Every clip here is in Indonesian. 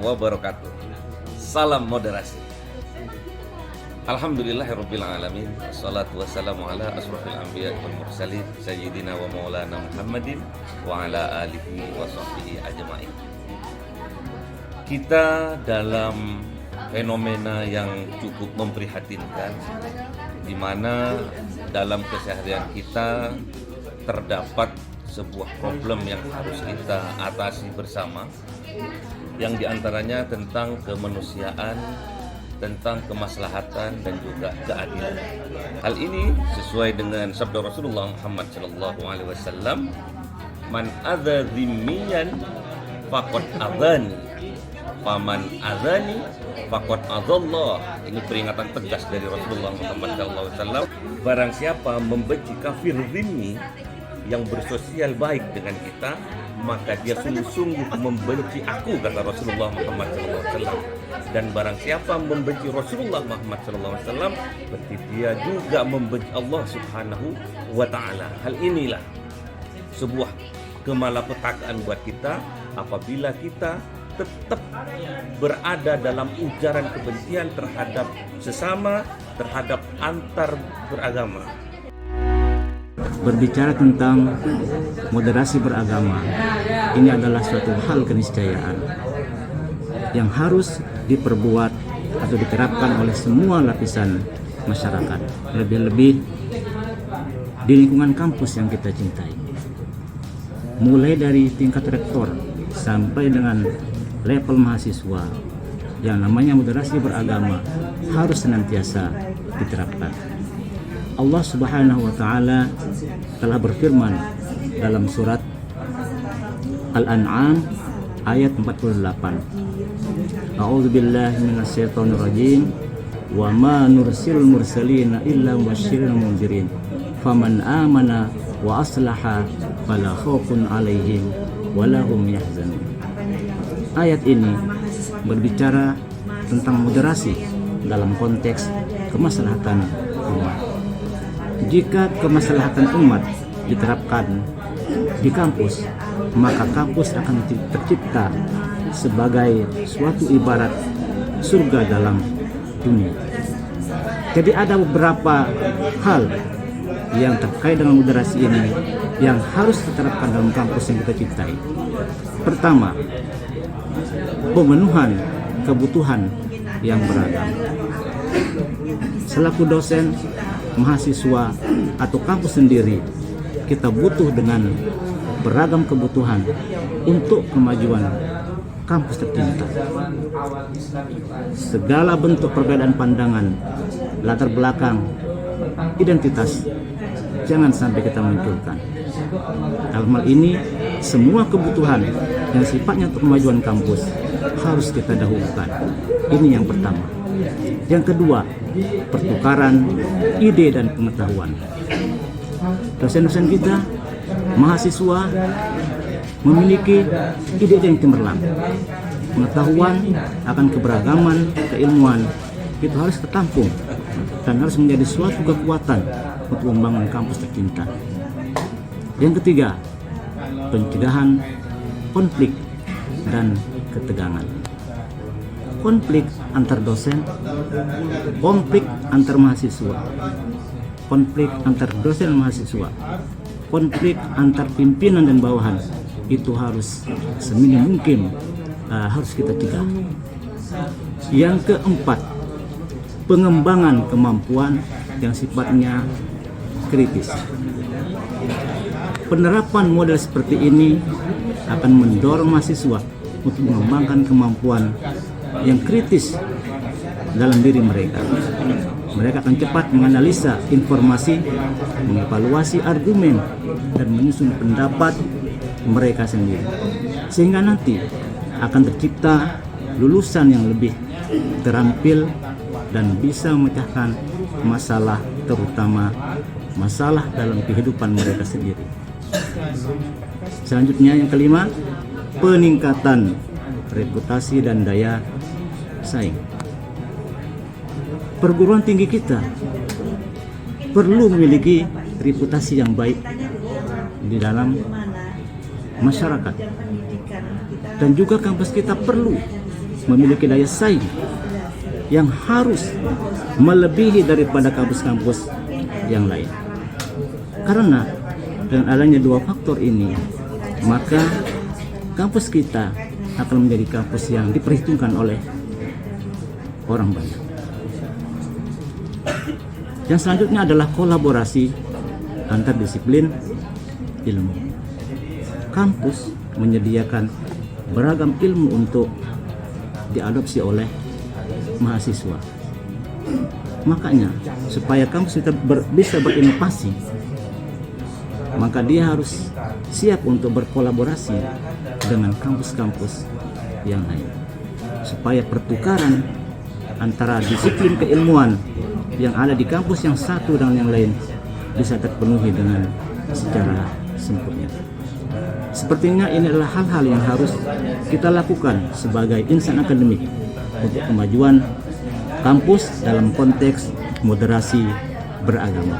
wabarakatuh. Salam moderasi. Alhamdulillahirabbil alamin. Wassalatu wassalamu ala asrofil anbiya wal mursalin sayyidina wa maulana Muhammadin wa ala alihi wa sahbihi ajma'in. Kita dalam fenomena yang cukup memprihatinkan, di mana dalam keseharian kita terdapat sebuah problem yang harus kita atasi bersama, yang diantaranya tentang kemanusiaan, tentang kemaslahatan dan juga keadilan. Hal ini sesuai dengan sabda Rasulullah Muhammad SAW, "Man adza dzimmiyan faqad adzani, faman adzani faqad adzallah." Ini peringatan tegas dari Rasulullah Muhammad SAW. Barang siapa membenci kafir zimmi yang bersosial baik dengan kita, maka dia sungguh-sungguh membenci aku, kata Rasulullah Muhammad SAW. Dan barang siapa membenci Rasulullah Muhammad SAW, berarti dia juga membenci Allah Subhanahu wa Ta'ala. Hal inilah sebuah kemalapetakaan buat kita apabila kita tetap berada dalam ujaran kebencian terhadap sesama, terhadap antar beragama. Berbicara tentang moderasi beragama, ini adalah suatu hal keniscayaan yang harus diperbuat atau diterapkan oleh semua lapisan masyarakat, lebih-lebih di lingkungan kampus yang kita cintai, mulai dari tingkat rektor sampai dengan level mahasiswa. Yang namanya moderasi beragama harus senantiasa diterapkan. Allah Subhanahu wa Ta'ala telah berfirman dalam surat Al-An'am ayat 48, A'udzu billahi minasyaitonir rajim, wa ma nursilul mursalina illa mubasysyirin wa mundzirin, faman amana wa aslaha fala khaufun 'alaihim wa la hum yahzanun. Ayat ini berbicara tentang moderasi dalam konteks kemaslahatan umat. Jika kemaslahatan umat diterapkan di kampus, maka kampus akan tercipta sebagai suatu ibarat surga dalam dunia. Jadi ada beberapa hal yang terkait dengan moderasi ini yang harus diterapkan dalam kampus yang kita cintai. Pertama, pemenuhan kebutuhan yang beragam. Selaku dosen, mahasiswa, atau kampus sendiri, kita butuh dengan beragam kebutuhan untuk kemajuan kampus tercinta. Segala bentuk perbedaan pandangan, latar belakang, identitas jangan sampai kita munculkan. Dalam hal ini, semua kebutuhan yang sifatnya untuk kemajuan kampus harus kita dahulukan. Ini yang pertama. Yang kedua, pertukaran ide dan pengetahuan. Dosen-dosen kita, mahasiswa memiliki ide yang cemerlang. Pengetahuan akan keberagaman keilmuan itu harus tertampung dan harus menjadi suatu kekuatan untuk membangun kampus tercinta. Yang ketiga, pencegahan konflik dan ketegangan. Konflik antar dosen, konflik antar mahasiswa, konflik antar dosen dan mahasiswa, konflik antar pimpinan dan bawahan, itu harus seminim mungkin harus kita cegah. Yang keempat, pengembangan kemampuan yang sifatnya kritis. Penerapan model seperti ini akan mendorong mahasiswa untuk mengembangkan kemampuan yang kritis dalam diri mereka. Mereka akan cepat menganalisa informasi, mengevaluasi argumen, dan menyusun pendapat mereka sendiri. Sehingga nanti akan tercipta lulusan yang lebih terampil dan bisa memecahkan masalah, terutama masalah dalam kehidupan mereka sendiri. Selanjutnya yang kelima, peningkatan reputasi dan daya saing. Perguruan tinggi kita perlu memiliki reputasi yang baik di dalam masyarakat, dan juga kampus kita perlu memiliki daya saing yang harus melebihi daripada kampus-kampus yang lain. Karena dengan adanya dua faktor ini, maka kampus kita akan menjadi kampus yang diperhitungkan oleh orang banyak. Yang selanjutnya adalah kolaborasi antar disiplin ilmu. Kampus menyediakan beragam ilmu untuk diadopsi oleh mahasiswa. Makanya supaya kampus kita bisa berinovasi, maka dia harus siap untuk berkolaborasi dengan kampus-kampus yang lain, supaya pertukaran antara disiplin keilmuan yang ada di kampus yang satu dengan yang lain bisa terpenuhi dengan secara sempurna. Sepertinya ini adalah hal-hal yang harus kita lakukan sebagai insan akademik untuk kemajuan kampus dalam konteks moderasi beragama.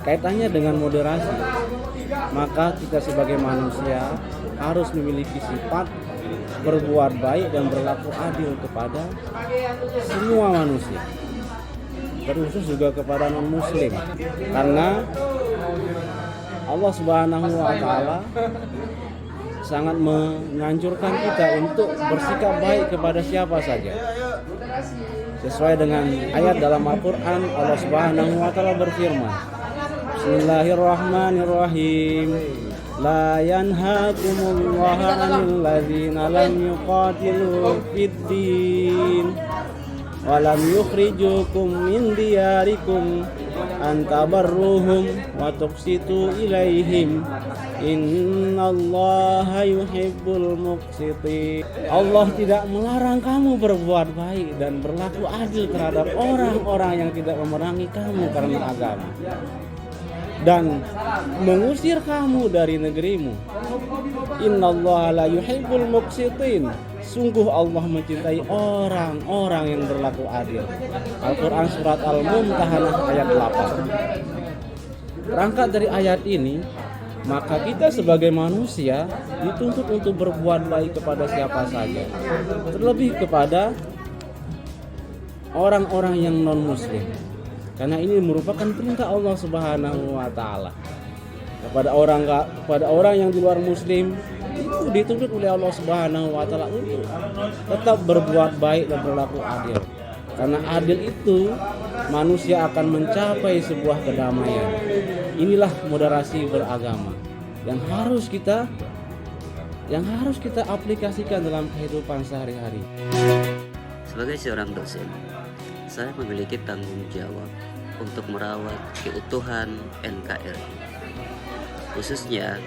Kaitannya dengan moderasi, maka kita sebagai manusia harus memiliki sifat berbuat baik dan berlaku adil kepada semua manusia, terkhusus juga kepada non-muslim, karena Allah Subhanahu wa Ta'ala sangat menganjurkan kita untuk bersikap baik kepada siapa saja. Sesuai dengan ayat dalam Al-Quran, Allah Subhanahu wa Ta'ala berfirman, Bismillahirrahmanirrahim. La yanhaakumullahu 'anil ladzina lam yuqatilu fid-din wa lam yukhrijukum min diyarikum an tabarruhum wa tuqsitu ilaihim innallaha yuhibbul muqsitin. Allah tidak melarang kamu berbuat baik dan berlaku adil terhadap orang-orang yang tidak memerangi kamu karena agama dan mengusir kamu dari negerimu. Innallaha la yuhibbul muqsitin. Sungguh Allah mencintai orang-orang yang berlaku adil. Al-Quran surat Al-Mumtahanah ayat 8. Berangkat dari ayat ini, maka kita sebagai manusia dituntut untuk berbuat baik kepada siapa saja, terlebih kepada orang-orang yang non-muslim, karena ini merupakan perintah Allah Subhanahu wa Ta'ala. Kepada orang yang di luar muslim itu dituntut oleh Allah Subhanahu wa Ta'ala untuk tetap berbuat baik dan berlaku adil. Karena adil itu manusia akan mencapai sebuah kedamaian. Inilah moderasi beragama yang harus kita aplikasikan dalam kehidupan sehari-hari. Sebagai seorang dosen, saya memiliki tanggung jawab untuk merawat keutuhan NKRI, khususnya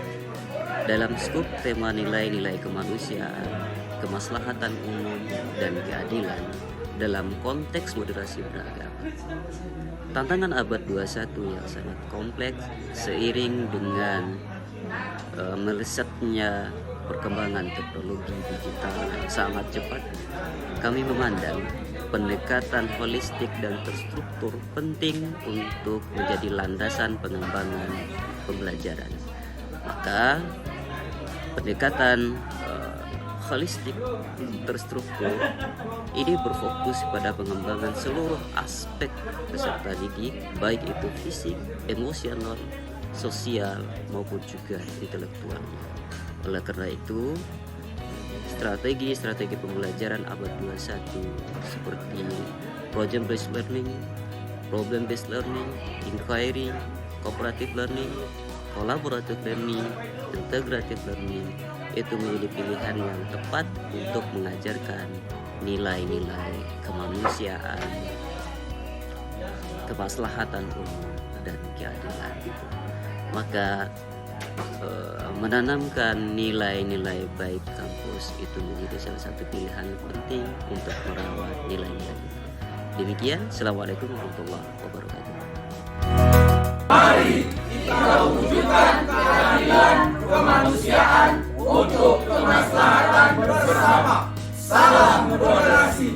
dalam skup tema nilai-nilai kemanusiaan, kemaslahatan umum, dan keadilan dalam konteks moderasi beragama. Tantangan abad 21 yang sangat kompleks seiring dengan melesatnya perkembangan teknologi digital yang sangat cepat, kami memandang pendekatan holistik dan terstruktur penting untuk menjadi landasan pengembangan pembelajaran. Maka pendekatan holistik terstruktur ini berfokus pada pengembangan seluruh aspek peserta didik, baik itu fisik, emosional, sosial maupun juga intelektual. Oleh karena itu, strategi pembelajaran abad 21 seperti project based learning, problem based learning, inquiry, cooperative learning, collaborative learning, integrative learning itu menjadi pilihan yang tepat untuk mengajarkan nilai-nilai kemanusiaan, kemaslahatan umum, dan keadilan. Maka menanamkan nilai-nilai baik kampus itu menjadi salah satu pilihan penting untuk merawat nilai-nilai itu. Demikian, Assalamualaikum warahmatullahi wabarakatuh. Mari kita wujudkan keadilan kemanusiaan untuk kemaslahatan bersama. Salam moderasi.